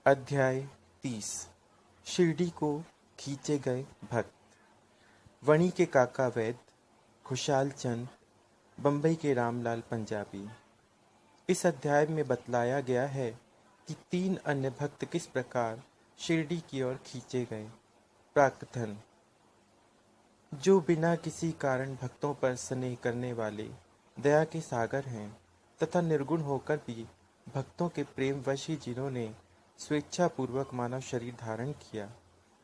अध्याय 30। शिरडी को खींचे गए भक्त। वणी के काका वैद, खुशाल चंद, बम्बई के रामलाल पंजाबी। इस अध्याय में बतलाया गया है कि 3 अन्य भक्त किस प्रकार शिरडी की ओर खींचे गए। प्राकथन। जो बिना किसी कारण भक्तों पर स्नेह करने वाले दया के सागर हैं तथा निर्गुण होकर भी भक्तों के प्रेम वश ही जिन्होंने स्वेच्छापूर्वक मानव शरीर धारण किया,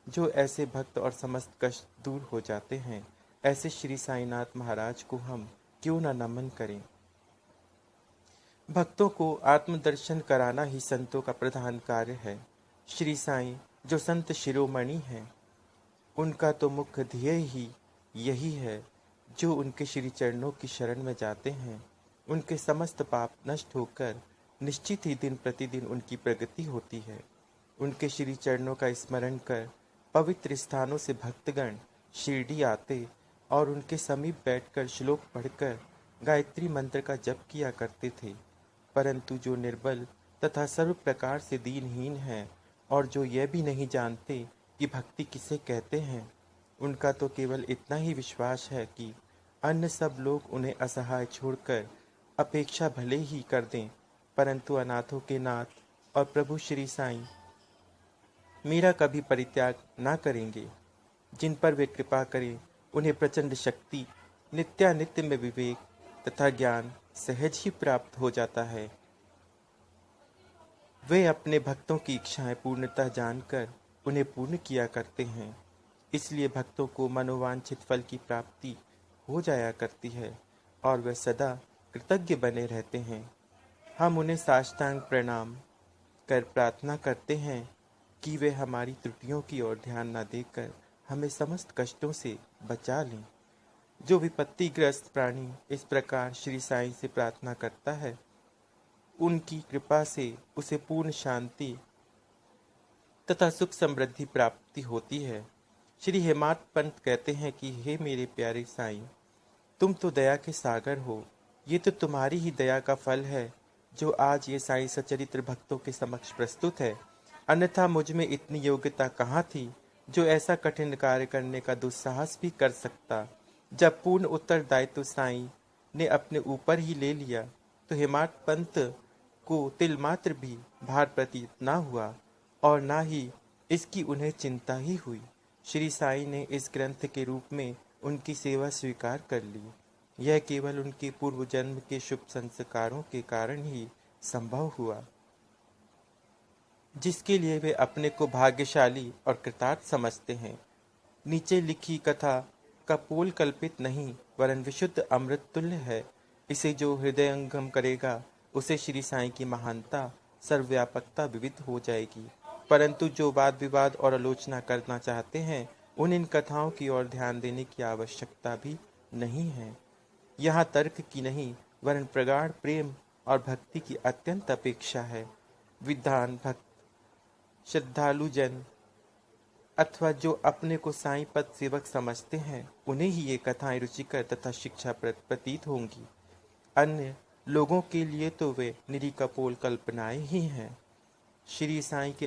जो ऐसे भक्त और समस्त कष्ट दूर हो जाते हैं, ऐसे श्री साईनाथ महाराज को हम क्यों न नमन करें। भक्तों को आत्मदर्शन कराना ही संतों का प्रधान कार्य है। श्री साईं जो संत शिरोमणि हैं, उनका तो मुख्य ध्येय ही यही है। जो उनके श्री चरणों की शरण में जाते हैं, उनके समस्त पाप नष्ट होकर निश्चित ही दिन प्रतिदिन उनकी प्रगति होती है। उनके श्री चरणों का स्मरण कर पवित्र स्थानों से भक्तगण शिरडी आते और उनके समीप बैठकर श्लोक पढ़कर गायत्री मंत्र का जप किया करते थे। परंतु जो निर्बल तथा सर्व प्रकार से दीनहीन हैं और जो यह भी नहीं जानते कि भक्ति किसे कहते हैं, उनका तो केवल इतना ही विश्वास है कि अन्य सब लोग उन्हें असहाय छोड़कर अपेक्षा भले ही कर दें, परंतु अनाथों के नाथ और प्रभु श्री साईं मेरा कभी परित्याग ना करेंगे। जिन पर वे कृपा करें, उन्हें प्रचंड शक्ति, नित्यानित्य में विवेक तथा ज्ञान सहज ही प्राप्त हो जाता है। वे अपने भक्तों की इच्छाएं पूर्णतः जानकर उन्हें पूर्ण किया करते हैं। इसलिए भक्तों को मनोवांछित फल की प्राप्ति हो जाया करती है और वे सदा कृतज्ञ बने रहते हैं। हम उन्हें साष्टांग प्रणाम कर प्रार्थना करते हैं कि वे हमारी त्रुटियों की ओर ध्यान न देकर हमें समस्त कष्टों से बचा लें। जो विपत्तिग्रस्त प्राणी इस प्रकार श्री साईं से प्रार्थना करता है, उनकी कृपा से उसे पूर्ण शांति तथा सुख समृद्धि प्राप्ति होती है। श्री हेमाड पंत कहते हैं कि हे मेरे प्यारे साईं, तुम तो दया के सागर हो। ये तो तुम्हारी ही दया का फल है जो आज ये साईं सचरित्र भक्तों के समक्ष प्रस्तुत है। अन्यथा मुझ में इतनी योग्यता कहाँ थी जो ऐसा कठिन कार्य करने का दुस्साहस भी कर सकता। जब पूर्ण उत्तरदायित्व साईं ने अपने ऊपर ही ले लिया, तो हेमाड पंत को तिलमात्र भी भार प्रतीत न हुआ और न ही इसकी उन्हें चिंता ही हुई। श्री साईं ने इस ग्रंथ के रूप में उनकी सेवा स्वीकार कर ली। यह केवल उनके पूर्व जन्म के शुभ संस्कारों के कारण ही संभव हुआ, जिसके लिए वे अपने को भाग्यशाली और कृतार्थ समझते हैं। नीचे लिखी कथा कपोल कल्पित नहीं, वरन विशुद्ध अमृत तुल्य है। इसे जो हृदयंगम करेगा, उसे श्री साईं की महानता, सर्वव्यापकता विविध हो जाएगी। परंतु जो वाद विवाद और आलोचना करना चाहते हैं, उन इन कथाओं की ओर ध्यान देने की आवश्यकता भी नहीं है। यहाँ तर्क की नहीं, वरन प्रगाढ़ प्रेम और भक्ति की अत्यंत अपेक्षा है। विद्वान भक्त, श्रद्धालु जन अथवा जो अपने को साईं पद सेवक समझते हैं, उन्हें ही ये कथाएं रुचिकर तथा शिक्षा प्रतीत होंगी। अन्य लोगों के लिए तो वे निरी कपोल कल्पनाएं ही हैं। श्री साईं के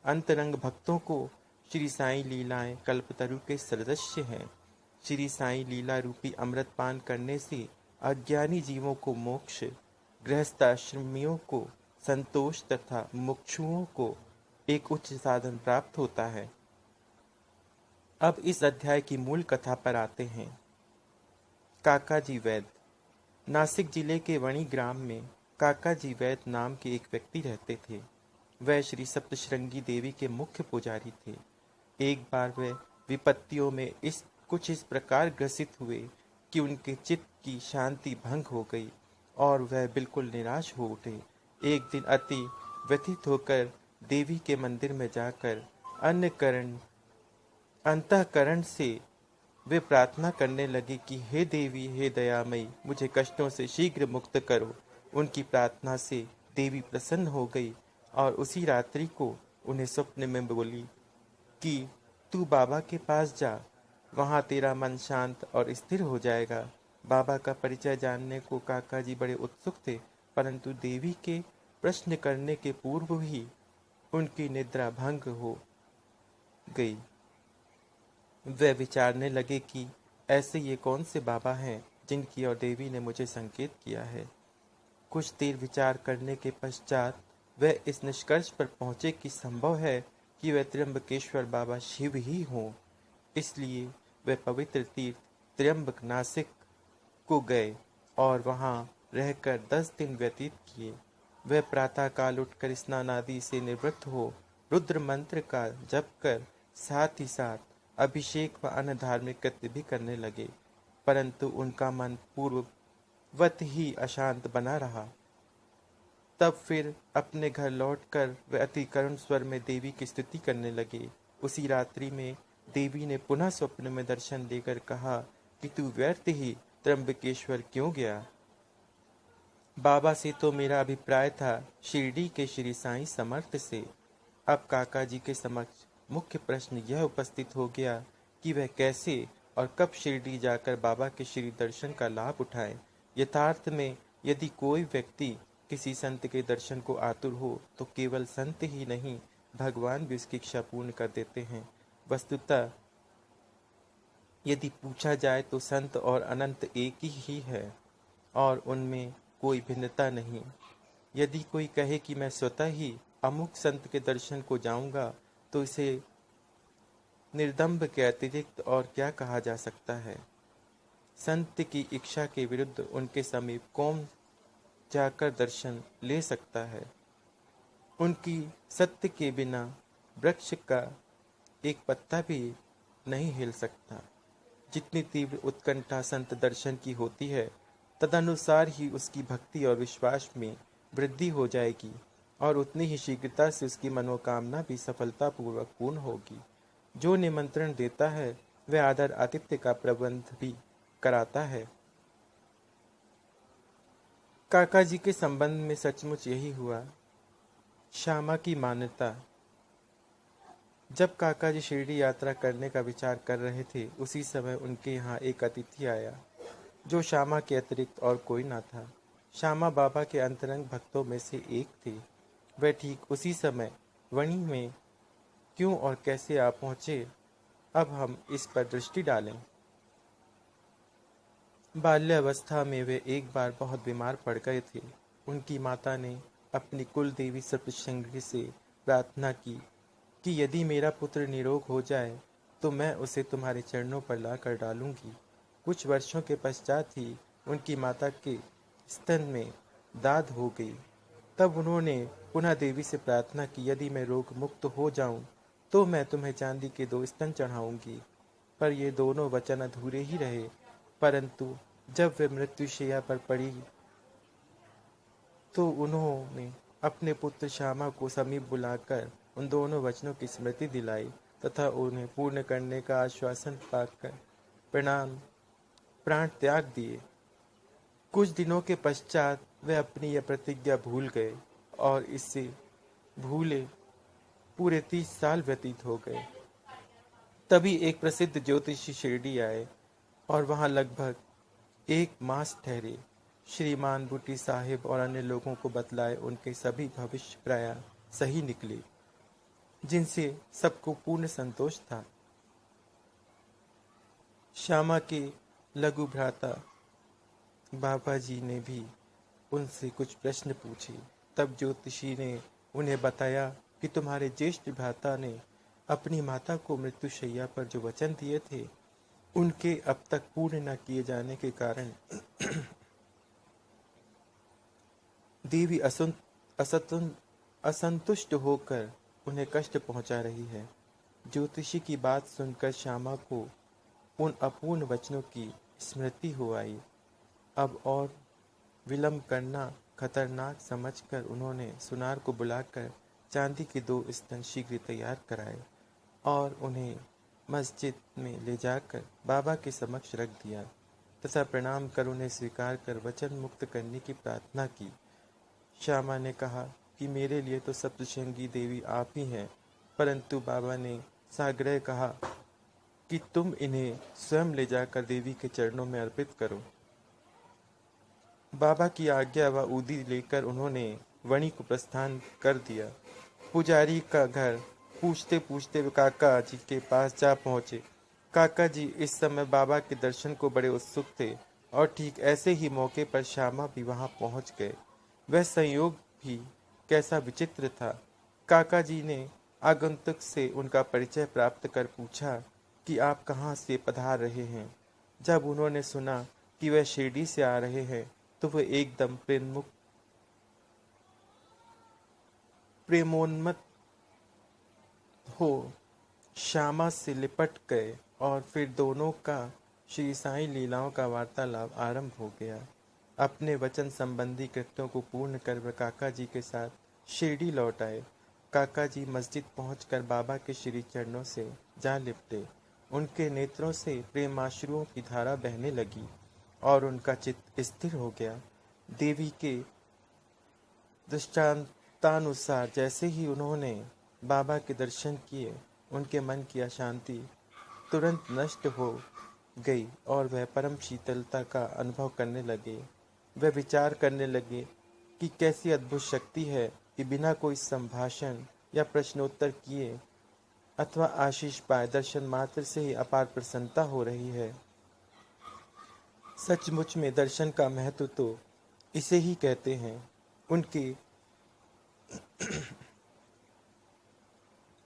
अंतरंग भक्तों को श्री साईं लीलाएं कल्पतरु के सदृश्य हैं। श्री साईं लीला रूपी अमृत पान करने से अज्ञानी जीवों को मोक्ष, गृहस्थाश्रमियों को संतोष तथा मुमुक्षुओं को एक उच्च साधन प्राप्त होता है। अब इस अध्याय की मूल कथा पर आते हैं। काका जी वैद। नासिक जिले के वणी ग्राम में काका जी वैद नाम के एक व्यक्ति रहते थे। वह श्री सप्तश्रृंगी देवी के मुख्य पुजारी थे। एक बार वे विपत्तियों में कुछ इस प्रकार ग्रसित हुए कि उनके चित्त की शांति भंग हो गई और वह बिल्कुल निराश हो उठे। एक दिन अति व्यथित होकर देवी के मंदिर में जाकर अंतःकरण से वे प्रार्थना करने लगे कि हे देवी, हे दयामयी, मुझे कष्टों से शीघ्र मुक्त करो। उनकी प्रार्थना से देवी प्रसन्न हो गई और उसी रात्रि को उन्हें स्वप्न में बोली कि तू बाबा के पास जा, वहाँ तेरा मन शांत और स्थिर हो जाएगा। बाबा का परिचय जानने को काका जी बड़े उत्सुक थे, परंतु देवी के प्रश्न करने के पूर्व ही उनकी निद्रा भंग हो गई। वे विचारने लगे कि ऐसे ये कौन से बाबा हैं जिनकी और देवी ने मुझे संकेत किया है। कुछ देर विचार करने के पश्चात वे इस निष्कर्ष पर पहुंचे कि संभव है कि वे त्र्यंबकेश्वर बाबा शिव ही हों। इसलिए वे पवित्र तीर्थ त्र्यंबक नासिक को गए और वहां रहकर 10 दिन व्यतीत किए। वे प्रातःकाल उठकर स्नान आदि से निवृत्त हो रुद्र मंत्र का जप कर साथ ही साथ अभिषेक व अन्य धार्मिक कृत्य भी करने लगे, परंतु उनका मन पूर्ववत ही अशांत बना रहा। तब फिर अपने घर लौटकर वे अति करुण स्वर में देवी की स्तुति करने लगे। उसी रात्रि में देवी ने पुनः स्वप्न में दर्शन देकर कहा कि तू व्यर्थ ही त्र्यंबकेश्वर क्यों गया। बाबा से तो मेरा अभिप्राय था शिरडी के श्री साईं समर्थ से। अब काका जी के समक्ष मुख्य प्रश्न यह उपस्थित हो गया कि वह कैसे और कब शिरडी जाकर बाबा के श्री दर्शन का लाभ उठाएं। यथार्थ में यदि कोई व्यक्ति किसी संत के दर्शन को आतुर हो तो केवल संत ही नहीं, भगवान भी उसकी इच्छा पूर्ण कर देते हैं। वस्तुतः यदि पूछा जाए तो संत और अनंत एक ही है और उनमें कोई भिन्नता नहीं। यदि कोई कहे कि मैं स्वतः ही अमुक संत के दर्शन को जाऊंगा तो इसे निर्दम्ब के अतिरिक्त और क्या कहा जा सकता है। संत की इच्छा के विरुद्ध उनके समीप कौन जाकर दर्शन ले सकता है। उनकी सत्य के बिना वृक्ष का एक पत्ता भी नहीं हिल सकता। जितनी तीव्र उत्कंठा संत दर्शन की होती है तदनुसार ही उसकी भक्ति और विश्वास में वृद्धि हो जाएगी और उतनी ही शीघ्रता से उसकी मनोकामना भी सफलतापूर्वक पूर्ण होगी। जो निमंत्रण देता है वह आदर आतिथ्य का प्रबंध भी कराता है। काका जी के संबंध में सचमुच यही हुआ। श्यामा की मान्यता। जब काका जी शिरडी यात्रा करने का विचार कर रहे थे उसी समय उनके यहाँ एक अतिथि आया जो श्यामा के अतिरिक्त और कोई न था। श्यामा बाबा के अंतरंग भक्तों में से एक थे। वह ठीक उसी समय वणी में क्यों और कैसे आ पहुंचे, अब हम इस पर दृष्टि डालें। बाल्यावस्था में वे एक बार बहुत बीमार पड़ गए थे। उनकी माता ने अपनी कुल देवी सप्तशृंगी से प्रार्थना की कि यदि मेरा पुत्र निरोग हो जाए तो मैं उसे तुम्हारे चरणों पर ला कर डालूंगी। कुछ वर्षों के पश्चात ही उनकी माता के स्तन में दाद हो गई। तब उन्होंने पुनः देवी से प्रार्थना की, यदि मैं रोग मुक्त हो जाऊं तो मैं तुम्हें चांदी के 2 स्तन चढ़ाऊंगी। पर ये दोनों वचन अधूरे ही रहे। परंतु जब वे मृत्युशैया पर पड़ी तो उन्होंने अपने पुत्र श्यामा को समीप बुलाकर उन दोनों वचनों की स्मृति दिलाई तथा उन्हें पूर्ण करने का आश्वासन पाकर प्राण त्याग दिए। कुछ दिनों के पश्चात वे अपनी यह प्रतिज्ञा भूल गए और इससे भूले पूरे 30 साल व्यतीत हो गए। तभी एक प्रसिद्ध ज्योतिषी शिरडी आए और वहां लगभग 1 मास ठहरे। श्रीमान बूटी साहिब और अन्य लोगों को बतलाए उनके सभी भविष्य प्राय सही निकले, जिनसे सबको पूर्ण संतोष था। श्यामा के लघु भ्राता बाबा जी ने भी उनसे कुछ प्रश्न पूछे। तब ज्योतिषी ने उन्हें बताया कि तुम्हारे ज्येष्ठ भ्राता ने अपनी माता को मृत्युशैया पर जो वचन दिए थे उनके अब तक पूर्ण न किए जाने के कारण देवी असंतुष्ट होकर उन्हें कष्ट पहुंचा रही है। ज्योतिषी की बात सुनकर श्यामा को उन अपूर्ण वचनों की स्मृति हो आई। अब और विलंब करना खतरनाक समझकर उन्होंने सुनार को बुलाकर चांदी के 2 स्तन शीघ्र तैयार कराए और उन्हें मस्जिद में ले जाकर बाबा के समक्ष रख दिया तथा प्रणाम कर उन्हें स्वीकार कर वचन मुक्त करने की प्रार्थना की। श्यामा ने कहा कि मेरे लिए तो सप्तशृंगी देवी आप ही हैं, परंतु बाबा ने साग्रह कहा कि तुम इन्हें स्वयं ले जाकर देवी के चरणों में अर्पित करो। बाबा की आज्ञा व उदी लेकर उन्होंने वणी को प्रस्थान कर दिया। पुजारी का घर पूछते पूछते वे काका जी के पास जा पहुंचे। काका जी इस समय बाबा के दर्शन को बड़े उत्सुक थे और ठीक ऐसे ही मौके पर श्यामा भी वहां पहुंच गए। वह संयोग भी कैसा विचित्र था। काका जी ने आगंतुक से उनका परिचय प्राप्त कर पूछा कि आप कहाँ से पधार रहे हैं। जब उन्होंने सुना कि वह शिरडी से आ रहे हैं तो वह एकदम प्रेमोन्मत्त हो श्यामा से लिपट गए और फिर दोनों का श्री साईं लीलाओं का वार्तालाप आरंभ हो गया। अपने वचन संबंधी कृत्यों को पूर्ण कर वह काका जी के साथ शिरडी लौट आए। काका जी मस्जिद पहुंचकर बाबा के श्री चरणों से जा लिपटे। उनके नेत्रों से प्रेमाश्रुओं की धारा बहने लगी और उनका चित्त स्थिर हो गया। देवी के दृष्टांतानुसार जैसे ही उन्होंने बाबा के दर्शन किए, उनके मन की अशांति तुरंत नष्ट हो गई और वह परम शीतलता का अनुभव करने लगे। वह विचार करने लगे कि कैसी अद्भुत शक्ति है कि बिना कोई संभाषण या प्रश्नोत्तर किए अथवा आशीष पाए दर्शन मात्र से ही अपार प्रसन्नता हो रही है। सचमुच में दर्शन का महत्व तो इसे ही कहते हैं। उनके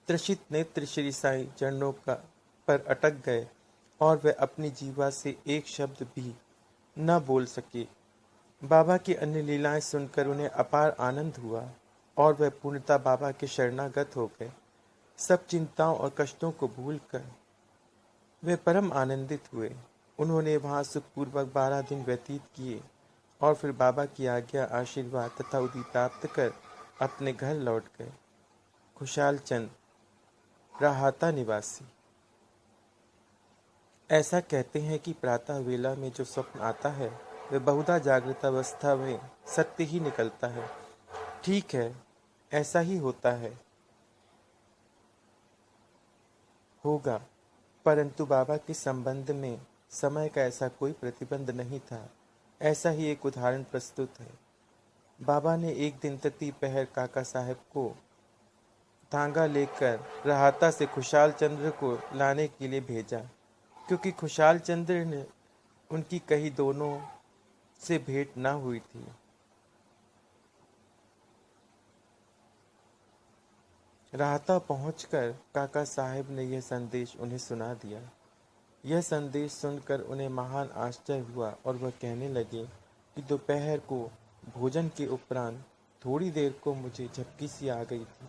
त्रसित नेत्र श्री साईं चरणों का पर अटक गए और वह अपनी जीवा से एक शब्द भी न बोल सके। बाबा की अन्य लीलाएं सुनकर उन्हें अपार आनंद हुआ और वह पूर्णतः बाबा के शरणागत हो गए। सब चिंताओं और कष्टों को भूलकर वे परम आनंदित हुए। उन्होंने वहां सुखपूर्वक 12 दिन व्यतीत किए और फिर बाबा की आज्ञा, आशीर्वाद तथा उदी प्राप्त कर अपने घर लौट गए। खुशाल चंद, राहाता निवासी। ऐसा कहते हैं कि प्रातः वेला में जो स्वप्न आता है वह बहुधा जागृत अवस्था में सत्य ही निकलता है। ठीक है, ऐसा ही होता है, होगा, परंतु बाबा के संबंध में समय का ऐसा कोई प्रतिबंध नहीं था। ऐसा ही एक उदाहरण प्रस्तुत है। बाबा ने एक दिन तती पहर काका साहब को तांगा लेकर राहाता से खुशाल चंद्र को लाने के लिए भेजा, क्योंकि खुशाल चंद्र ने उनकी कहीं दोनों से भेंट न हुई थी। राहता पहुंचकर काका साहब ने यह संदेश उन्हें सुना दिया। यह संदेश सुनकर उन्हें महान आश्चर्य हुआ और वह कहने लगे कि दोपहर को भोजन के उपरांत थोड़ी देर को मुझे झपकी सी आ गई थी।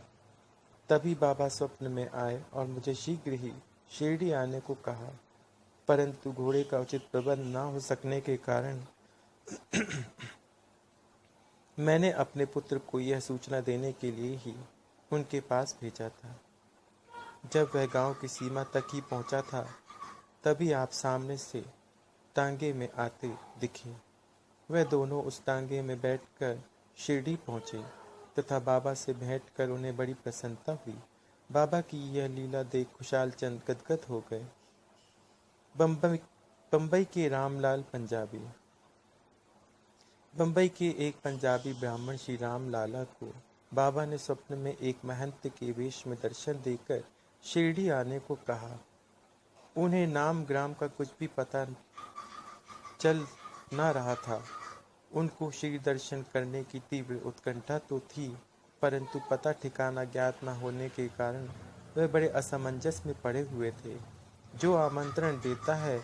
तभी बाबा स्वप्न में आए और मुझे शीघ्र ही शिरडी आने को कहा, परंतु घोड़े का उचित प्रबंध न हो सकने के कारण मैंने अपने पुत्र को यह सूचना देने के लिए ही उनके पास भेजा था। जब वह गांव की सीमा तक ही पहुंचा था, तभी आप सामने से तांगे में आते दिखे। वह दोनों उस तांगे में बैठकर शिरडी पहुंचे तथा बाबा से भेंट कर उन्हें बड़ी प्रसन्नता हुई। बाबा की यह लीला देख खुशाल चंद गदगद हो गए। बम्बई के रामलाल पंजाबी। बम्बई के एक पंजाबी ब्राह्मण श्री राम लाला को बाबा ने स्वप्न में एक महंत के वेश में दर्शन देकर शिरडी आने को कहा। उन्हें नाम ग्राम का कुछ भी पता चल न रहा था। उनको श्री दर्शन करने की तीव्र उत्कंठा तो थी, परंतु पता ठिकाना ज्ञात न होने के कारण वे बड़े असमंजस में पड़े हुए थे। जो आमंत्रण देता है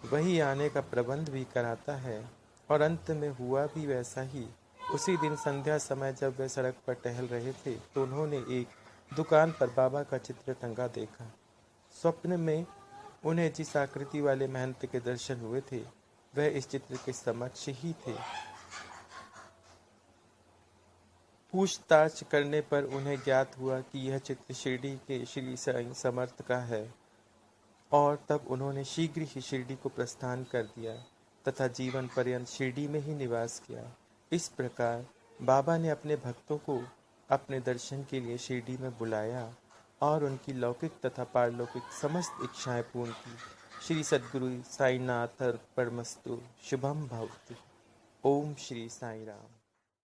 वही आने का प्रबंध भी कराता है, और अंत में हुआ भी वैसा ही। उसी दिन संध्या समय जब वे सड़क पर टहल रहे थे तो उन्होंने एक दुकान पर बाबा का चित्र टंगा देखा। स्वप्न में उन्हें जिस आकृति वाले महंत के दर्शन हुए थे वह इस चित्र के समक्ष ही थे। पूछताछ करने पर उन्हें ज्ञात हुआ कि यह चित्र शिरडी के श्री साईं समर्थ का है, और तब उन्होंने शीघ्र ही शिरडी को प्रस्थान कर दिया तथा जीवन पर्यंत शिरडी में ही निवास किया। इस प्रकार बाबा ने अपने भक्तों को अपने दर्शन के लिए शिरडी में बुलाया और उनकी लौकिक तथा पारलौकिक समस्त इच्छाएं पूर्ण की। श्री सद्गुरु साईनाथ अर्पणमस्तु। शुभम भवतु। ओम श्री साई राम।